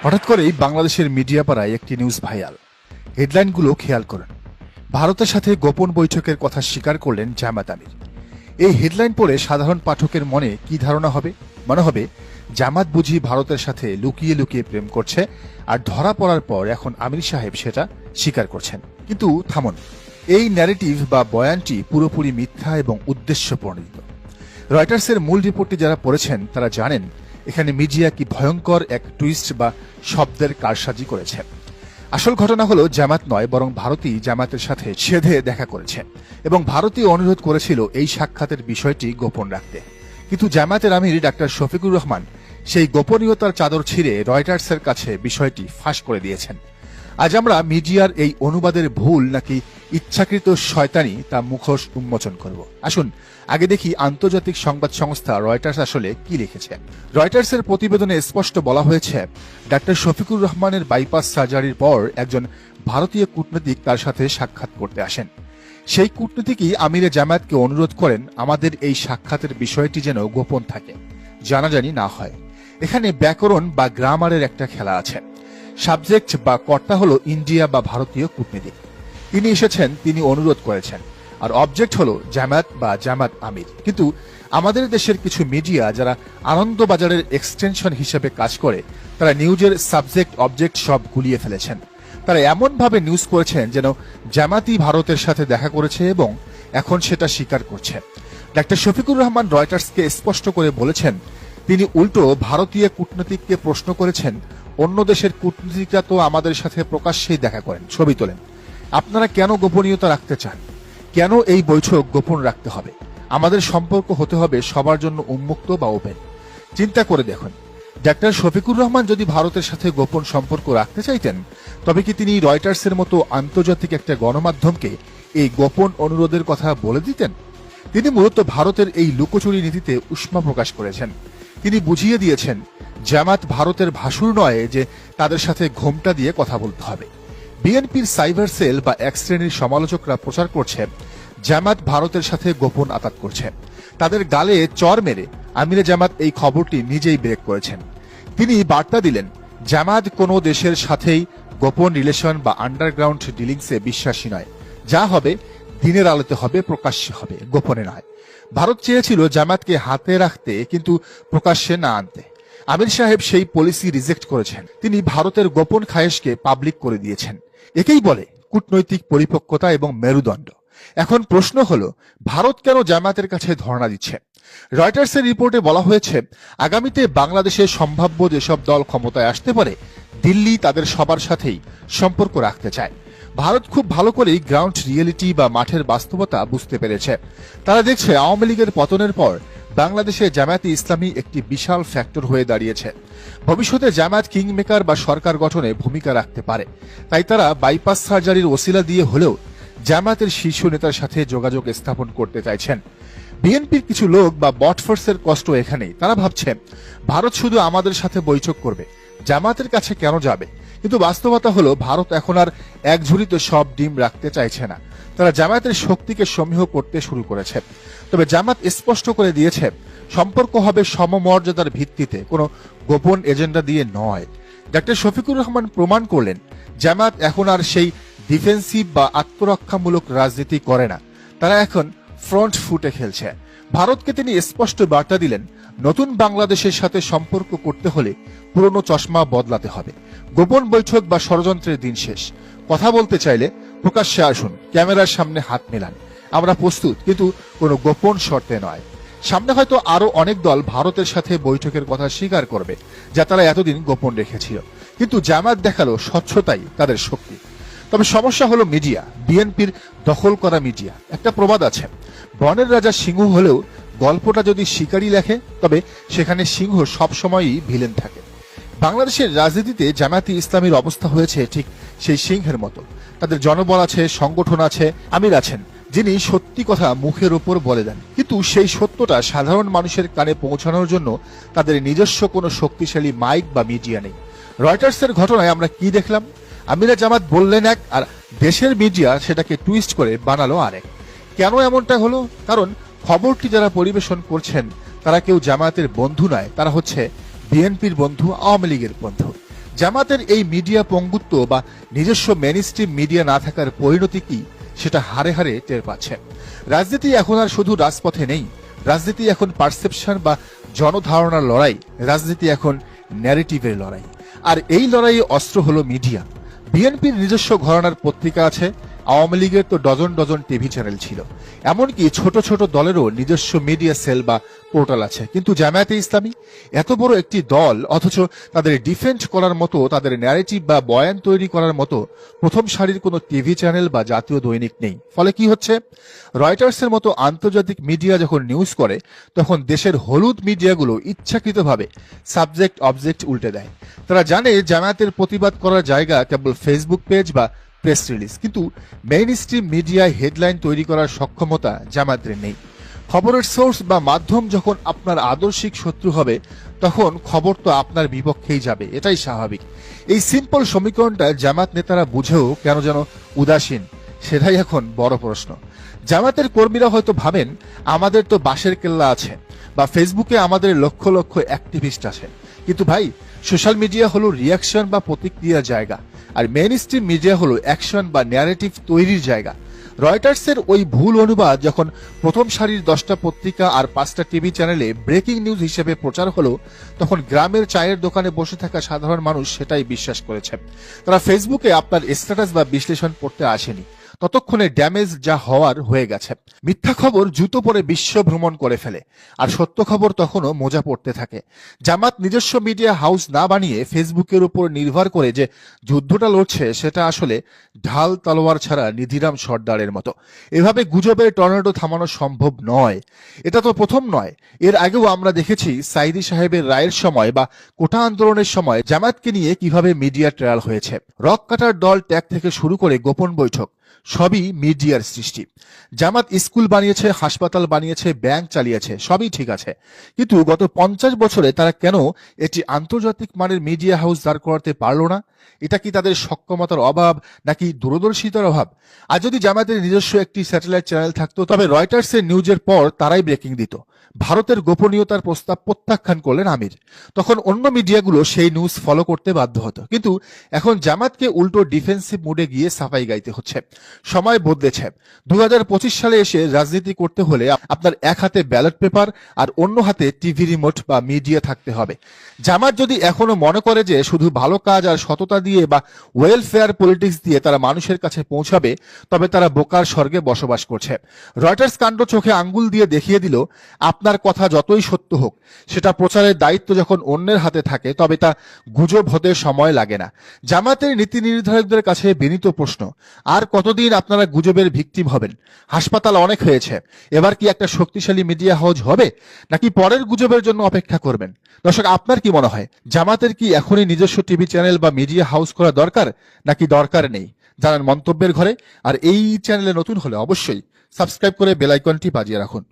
হঠাৎ করেই বাংলাদেশের মিডিয়া পাড়ায় একটি নিউজ ভাইরাল। হেডলাইনগুলো খেয়াল করেন। ভারতের সাথে গোপন বৈঠকের কথা স্বীকার করলেন জামাত আমির। এই হেডলাইন পড়ে সাধারণ পাঠকের মনে কি ধারণা হবে? মনে হবে জামাত বুঝি ভারতের সাথে লুকিয়ে লুকিয়ে প্রেম করছে, আর ধরা পড়ার পর এখন আমির সাহেব সেটা স্বীকার করছেন। কিন্তু থামুন, এই ন্যারেটিভ বা বয়ানটি পুরোপুরি মিথ্যা এবং উদ্দেশ্য প্রণোদিত। রয়টার্সের মূল রিপোর্টটি যারা পড়েছেন তারা জানেন এখানে মিডিয়া কি ভয়ঙ্কর এক টুইস্ট বা শব্দের কারসাজি করেছে। আসল ঘটনা হলো জামাত নয়, বরং ভারতই জামাতের সাথে সেধে দেখা করেছে এবং ভারতীয় অনুরোধ করেছিল এই সাক্ষাতের বিষয়টি গোপন রাখতে। কিন্তু জামাতের আমির ডাক্তার শফিকুর রহমান সেই গোপনীয়তার চাদর ছিঁড়ে রয়টার্সের কাছে বিষয়টি ফাঁস করে দিয়েছেন। আজ আমরা মিডিয়ার এই অনুবাদের ভুল নাকি ইচ্ছাকৃত শয়তানি তা মুখোশ উন্মোচন করব। আসুন আগে দেখি আন্তর্জাতিক সংবাদ সংস্থা রয়টার্স আসলে কি লিখেছে। রয়টার্সের প্রতিবেদনে স্পষ্ট বলা হয়েছে, ডাক্তার শফিকুর রহমানের বাইপাস সার্জারির পর একজন ভারতীয় কূটনীতিক তার সাথে সাক্ষাৎ করতে আসেন। সেই কূটনীতিকই আমিরে জামায়াতকে অনুরোধ করেন আমাদের এই সাক্ষাতের বিষয়টি যেন গোপন থাকে, জানাজানি না হয়। এখানে ব্যাকরণ বা গ্রামারের একটা খেলা আছে। সাবজেক্ট বা কর্তা হলো ইন্ডিয়া বা ভারতীয় কূটনীতিক, তিনি এসেছেন, তিনি অনুরোধ করেছেন, আর অবজেক্ট হলো জামাত বা জামাত আমির। কিন্তু আমাদের দেশের কিছু মিডিয়া যারা আনন্দবাজারের এক্সটেনশন হিসেবে কাজ করে, তারা নিউজের সাবজেক্ট অবজেক্ট সব গুলিয়ে ফেলেছেন। তারা এমনভাবে নিউজ করেছেন যেন জামাতই ভারতের সাথে দেখা করেছে এবং এখন সেটা স্বীকার করছে। ডাক্তার শফিকুর রহমান রয়টার্সকে স্পষ্ট করে বলেছেন, তিনি উল্টো ভারতীয় কূটনীতিককে প্রশ্ন করেছেন, অন্য দেশের কূটনীতিকরা তো আমাদের সাথে প্রকাশ্যেই দেখা করেন, ছবি তোলেন, আপনারা কেন গোপনীয়তা রাখতে চান? কেন এই বৈঠক গোপন রাখতে হবে? আমাদের সম্পর্ক হতে হবে সবার জন্য উন্মুক্ত বা ওপেন। চিন্তা করে দেখুন, ডাক্তার শফিকুর রহমান যদি ভারতের সাথে গোপন সম্পর্ক রাখতে চাইতেন, তবে কি তিনি রয়টার্সের মতো আন্তর্জাতিক একটা গণমাধ্যমকে এই গোপন অনুরোধের কথা বলে দিতেন? তিনি মূলত ভারতের এই লুকোচুরি নীতিতে উষ্মা প্রকাশ করেছেন। তিনি বুঝিয়ে দিয়েছেন জামাত ভারতের ভাসুর নয় যে তাদের সাথে ঘোমটা দিয়ে কথা বলতে হবে। বিএনপির সাইবার সেল বা এক শ্রেণীর সমালোচকরা প্রচার করছে জামাত ভারতের সাথে গোপন আতাত করছে। তাদের গালে চর মেরে আমিরে জামাত এই খবরটি নিজেই ব্রেক করেছেন। তিনি বার্তা দিলেন, জামাত কোনো দেশের সাথেই গোপন রিলেশন বা আন্ডারগ্রাউন্ড ডিলিংসে বিশ্বাসী নয়। যা হবে দিনের আলোতে হবে, প্রকাশ্যে হবে, গোপনে নয়। ভারত চেয়েছিল জামাতকে হাতে রাখতে কিন্তু প্রকাশ্যে না আনতে। আমির সাহেব সেই পলিসি রিজেক্ট করেছেন। তিনি ভারতের গোপন খায়েশকে পাবলিক করে দিয়েছেন। একেই বলে কূটনৈতিক পরিপক্কতা এবং মেরুদণ্ড। এখন প্রশ্ন হলো, ভারত কেন জামায়াতের কাছে ধর্ণা দিচ্ছে? রয়টার্সের রিপোর্টে বলা হয়েছে, আগামীতে বাংলাদেশের সম্ভাব্য যেসব দল ক্ষমতায় আসতে পারে, দিল্লি তাদের সবার সাথেই সম্পর্ক রাখতে চায়। ভারত খুব ভালো করেই গ্রাউন্ড রিয়েলিটি বা মাঠের বাস্তবতা বুঝতে পেরেছে। তারা দেখছে আওয়ামী লীগের পতনের পর বাংলাদেশে জামায়াতে ইসলামী একটি বিশাল ফ্যাক্টর হয়ে দাঁড়িয়েছে। ভবিষ্যতে জামায়াত কিংমেকার বা সরকার গঠনে ভূমিকা রাখতে পারে। তাই তারা বাইপাস সার্জারির ওসিলা দিয়ে হলেও জামায়াতের শীর্ষ নেতার সাথে যোগাযোগ স্থাপন করতে চাইছেন। বিএনপির কিছু লোক বা বটফোর্সের কষ্ট এখানেই। তারা ভাবছে ভারত শুধু আমাদের সাথে বৈঠক করবে, জামায়াতের কাছে কেন যাবে? কিন্তু বাস্তবতা হলো ভারত এখন আর এক ঝুড়িতে সব ডিম রাখতে চাইছে না। তারা জামায়াতের শক্তিকে সমীহ করতে শুরু করেছে। তবে জামাত স্পষ্ট করে দিয়েছে, সম্পর্ক হবে সমমর্যাদার ভিত্তিতে, কোনো গোপন এজেন্ডা দিয়ে নয়। ডাক্তার শফিকুর রহমান প্রমাণ করলেন জামাত এখন আর সেই ডিফেন্সিভ বা আত্মরক্ষামূলক রাজনীতি করে না। তারা এখন ফ্রন্ট ফুটে খেলছে। ভারতকে তিনি স্পষ্ট বার্তা দিলেন, নতুন বাংলাদেশের সাথে সম্পর্ক করতে হলে পুরনো চশমা বদলাতে হবে। গোপন বৈঠক বা ষড়যন্ত্রের দিন শেষ। কথা বলতে চাইলে প্রকাশ্যে আসুন, ক্যামেরার সামনে হাত মেলান, আমরা প্রস্তুত, কিন্তু কোনো গোপন শর্তে নয়। সামনে হয়তো আরো অনেক দল ভারতের সাথে বৈঠকের কথা স্বীকার করবে, যা তারা এতদিন গোপন রেখেছিল। কিন্তু জামাত দেখালো স্বচ্ছতাই তাদের শক্তি। তবে সমস্যা হলো মিডিয়া, বিএনপির দখল করা মিডিয়া। একটা প্রবাদ আছে, বনের রাজা সিংহ হলেও গল্পটা যদি শিকারী লেখে, তবে সেখানে সিংহ সবসময়ই ভিলেন থাকে। বাংলাদেশের রাজনীতিতে জামায়াতে ইসলামীর অবস্থা হয়েছে ঠিক সেই সিংহের মতো। তাদের জনবল আছে, সংগঠন আছে, আমির আছেন, যিনি সত্যি কথা মুখের ওপর বলে দেন। কিন্তু সেই সত্যটা সাধারণ মানুষের কানে পৌঁছানোর জন্য তাদের নিজস্ব কোনো শক্তিশালী মাইক বা মিডিয়া নেই। রয়টার্সের ঘটনায় আমরা কি দেখলাম? আমিরা জামাত বললেন এক, আর দেশের মিডিয়া সেটাকে টুইস্ট করে বানালো আরেক। কেন এমনটা হলো? কারণ খবরটি যারা পরিবেশন করছেন তারা কেউ জামায়াতের বন্ধু নয়, তারা হচ্ছে বিএনপির বন্ধু, আওয়ামী লীগের বন্ধু। জামাতের এই মিডিয়া পঙ্গুত্ব বা নিজস্ব মেইনস্ট্রিম মিডিয়া না থাকার পরিণতি কি সেটা হারে হারে টের পাচ্ছে। রাজনীতি এখন আর শুধু রাজপথে নেই, রাজনীতি এখন পারসেপশন বা জনধারণার লড়াই, রাজনীতি এখন ন্যারেটিভের লড়াই। আর এই লড়াইয়ে অস্ত্র হলো মিডিয়া। বিএনপির নিজস্ব ঘরানার পত্রিকা আছে, আওয়ামী লীগের তো ডজন ডজন টিভি চ্যানেল ছিল, এমনকি ছোট ছোট দলেরও নিজস্ব মিডিয়া সেল বা পোর্টাল আছে। কিন্তু জামায়াতে ইসলামী এত বড় একটি দল, অথচ তাদের ডিফেন্ড করার মতো, তাদের ন্যারেটিভ বা বয়ান তৈরি করার মতো প্রথম সারির কোনো টিভি চ্যানেল বা জাতীয় দৈনিক নেই। ফলে কি হচ্ছে, রয়টার্সের মতো আন্তর্জাতিক মিডিয়া যখন নিউজ করে, তখন দেশের হলুদ মিডিয়াগুলো ইচ্ছাকৃতভাবে সাবজেক্ট অবজেক্ট উল্টে দেয়। তারা জানে জামায়াতের প্রতিবাদ করার জায়গা কেবল ফেসবুক পেজ বা প্রেস রিলিজ, কিন্তু মেইনস্ট্রিম মিডিয়ায় হেডলাইন তৈরি করার সক্ষমতা জামায়াতের নেই। খবরের সোর্স বা মাধ্যম যখন আপনার আদর্শিক শত্রু হবে, তখন খবর তো আপনার বিপক্ষেই যাবে, এটাই স্বাভাবিক। এই সিম্পল সমীকরণটা জামাত নেতারা বুঝেও কেন যেন উদাসীন, সেটাই এখন বড় প্রশ্ন। জামাতের কর্মীরা হয়তো ভাবেন আমাদের তো বাঁশের কেল্লা আছে, বা ফেসবুকে আমাদের লক্ষ লক্ষ অ্যাক্টিভিস্ট আছে, কিন্তু ভাই সোশ্যাল মিডিয়া হলো রিয়াকশন বা প্রতিক্রিয়ার জায়গা, আর মেইনস্ট্রিম মিডিয়া হলো অ্যাকশন বা ন্যারেটিভ তৈরির জায়গা। রয়টার্সের ওই ভুল অনুবাদ যখন প্রথম সারির 10টা পত্রিকা আর 5টা টিভি চ্যানেলে ব্রেকিং নিউজ হিসেবে প্রচার হলো, তখন গ্রামের চায়ের দোকানে বসে থাকা সাধারণ মানুষ সেটাই বিশ্বাস করেছে। তারা ফেসবুকে আপনার স্ট্যাটাস বা বিশ্লেষণ পড়তে আসেনি, ততক্ষণে ড্যামেজ যা হওয়ার হয়ে গেছে। মিথ্যা খবর জুতো পরে বিশ্ব ভ্রমণ করে ফেলে, আর সত্য খবর তখনও মোজা পড়তে থাকে। জামাত নিজস্ব মিডিয়া হাউস না বানিয়ে ফেসবুকের উপর নির্ভর করে যে যুদ্ধটা লড়ছে, সেটা আসলে ঢাল তলোয়ার ছাড়া নিধিরাম সর্দারের মতো। এভাবে গুজবের টর্নেডো থামানো সম্ভব নয়। এটা তো প্রথম নয়, এর আগেও আমরা দেখেছি সাইদি সাহেবের রায়ের সময় বা কোটা আন্দোলনের সময় জামাতকে নিয়ে কিভাবে মিডিয়া ট্রায়াল হয়েছে। রক কাটার দল ত্যাগ থেকে শুরু করে গোপন বৈঠক, সবই মিডিয়ার সৃষ্টি। জামাত স্কুল বানিয়েছে, হাসপাতাল বানিয়েছে, ব্যাংক চালিয়েছে, সবই ঠিক আছে, কিন্তু গত 50 বছরে তারা কেন এটি আন্তর্জাতিক মানের মিডিয়া হাউস দাঁড় করাতে পারলো না? এটা কি তাদের সক্ষমতার অভাব, নাকি দূরদর্শিতার অভাব? আর যদি জামাতের নিজস্ব একটি স্যাটেলাইট চ্যানেল থাকতো, তবে রয়টার্সের নিউজের পর তারাই ব্রেকিং দিত। ভারতের গোপনীয়তার প্রস্তাব প্রত্যাখ্যান করলেন আমির, তখন অন্য মিডিয়াগুলো সেই নিউজ ফলো করতে বাধ্য হতো। কিন্তু এখন জামাতকে উল্টো ডিফেন্সিভ মুডে গিয়ে সাফাই গাইতে হচ্ছে। সময় বদলেছে। 2025 সালে এসে রাজনীতি করতে হলে আপনার এক হাতে ব্যালট পেপার আর অন্য হাতে টিভি রিমোট বা মিডিয়া থাকতে হবে। জামাত যদি এখনো মনে করে যে শুধু ভালো কাজ আর সততা দিয়ে বা ওয়েলফেয়ার পলিটিক্স দিয়ে তারা মানুষের কাছে পৌঁছাবে, তবে তারা বোকার স্বর্গে বসবাস করছে। রয়টার্স কাণ্ড চোখে আঙ্গুল দিয়ে দেখিয়ে দিল, আপনার কথা যতই সত্য হোক, সেটা প্রচারের দায়িত্ব যখন অন্যের হাতে থাকে, তবে তা গুজব হতে সময় লাগে না। জামাতের নীতি নির্ধারকদের কাছে বিনীত প্রশ্ন, আর কতদিন আপনারা গুজবের ভিকটিম হবেন? হাসপাতাল অনেক হয়েছে, এবার কি একটা শক্তিশালী মিডিয়া হাউস হবে, নাকি পরের গুজবের জন্য অপেক্ষা করবেন? দর্শক, আপনার কি মনে হয়, জামাতের কি এখনই নিজস্ব টিভি চ্যানেল বা মিডিয়া হাউস করা দরকার, নাকি দরকার নেই? জানান মন্তব্যের ঘরে। আর এই চ্যানেলে নতুন হলে অবশ্যই সাবস্ক্রাইব করে বেল আইকনটি বাজিয়ে রাখুন।